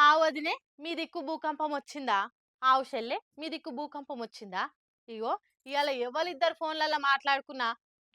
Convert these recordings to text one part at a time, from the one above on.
ఆ వదినే మీ దిక్కు భూకంపం వచ్చిందా? ఆవు షెల్లె మీ దిక్కు భూకంపం వచ్చిందా? ఇగో ఇయాల ఎవలిద్దరు ఫోన్‌లల్ల మాట్లాడుకున్నా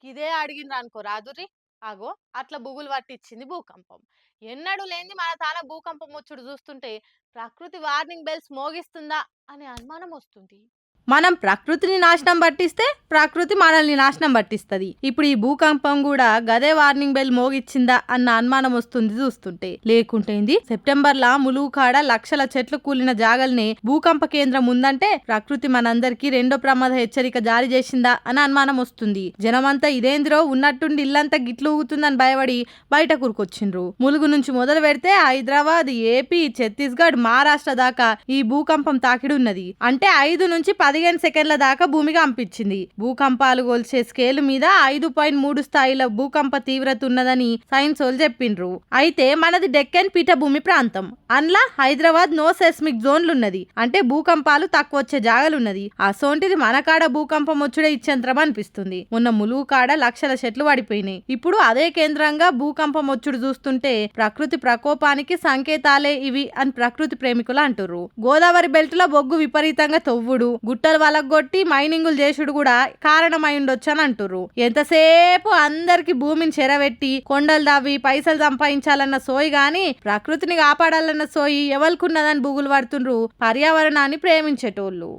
గిదే అడిగిండ్రనుకో రాదుర్రి. అగో అట్లా బుగులు పట్టిచ్చింది భూకంపం. ఎన్నడూ లేనిది మన తాన భూకంపం వచ్చుడు జూస్తుంటే ప్రకృతి వార్నింగ్ బెల్స్ మోగిస్తుందా అనే అనుమానం వస్తుంది. మనం ప్రకృతిని నాశనం పట్టిస్తే ప్రకృతి మనల్ని నాశనం పట్టిస్తుంది. ఇప్పుడు ఈ భూకంపం కూడా గదే వార్నింగ్ బెల్ మోగిచ్చిందా అన్న అనుమానం వస్తుంది చూస్తుంటే. లేకుంటేంది సెప్టెంబర్లా ములుగుకాడ లక్షల చెట్లు కూలిన జాగల్ని భూకంప కేంద్రం ఉందంటే ప్రకృతి మనందరికీ రెండో ప్రమాద హెచ్చరిక జారీ చేసిందా అని అనుమానం వస్తుంది. జనమంతా ఇదేంద్రో ఉన్నట్టుండి ఇల్లంతా గిట్లు ఊగుతుందని భయపడి బయట కూరుకొచ్చిండ్రు. ములుగు నుంచి మొదలు పెడితే హైదరాబాద్, ఏపీ, ఛత్తీస్గఢ్, మహారాష్ట్ర దాకా ఈ భూకంపం తాకిడి ఉన్నది. అంటే 5 నుంచి 15 సెకండ్ల దాకా భూమి కంపించింది. భూకంపాలు కొలిచే స్కేల్ మీద 5.3 స్థాయిల భూకంప తీవ్రత ఉన్నదని సైన్స్ వాళ్ళు చెప్పిండ్రు. అయితే మనది డెక్కన్ పీఠభూమి ప్రాంతం. అందులో హైదరాబాద్ నో సెస్మిక్ జోన్లు ఉన్నది. అంటే భూకంపాలు తక్కువ వచ్చే జాగలున్నది. అసోంటిది మన కాడ భూకంపం వచ్చుడే ఇచ్చంత్రం అనిపిస్తుంది. మొన్న ములుగు కాడ లక్షల చెట్లు పడిపోయినాయి. ఇప్పుడు అదే కేంద్రంగా భూకంపం వచ్చుడు చూస్తుంటే ప్రకృతి ప్రకోపానికి సంకేతాలే ఇవి అని ప్రకృతి ప్రేమికులు అంటుర్రు. గోదావరి బెల్ట్ లో బొగ్గు విపరీతంగా తవ్వుడు, గుట్టలు వలగొట్టి మైనింగులు చేసుడు కూడా కారణమై ఉండొచ్చు అని అంటుర్రు. ఎంతసేపు అందరికి భూమిని చెరబెట్టి కొండలు దవ్వి పైసలు సంపాదించాలన్న సోయి గాని ప్రకృతిని కాపాడాలన్న సోయి ఎవరికున్నదని బుగులు పడుతుండ్రు పర్యావరణాన్ని ప్రేమించేటోళ్ళు.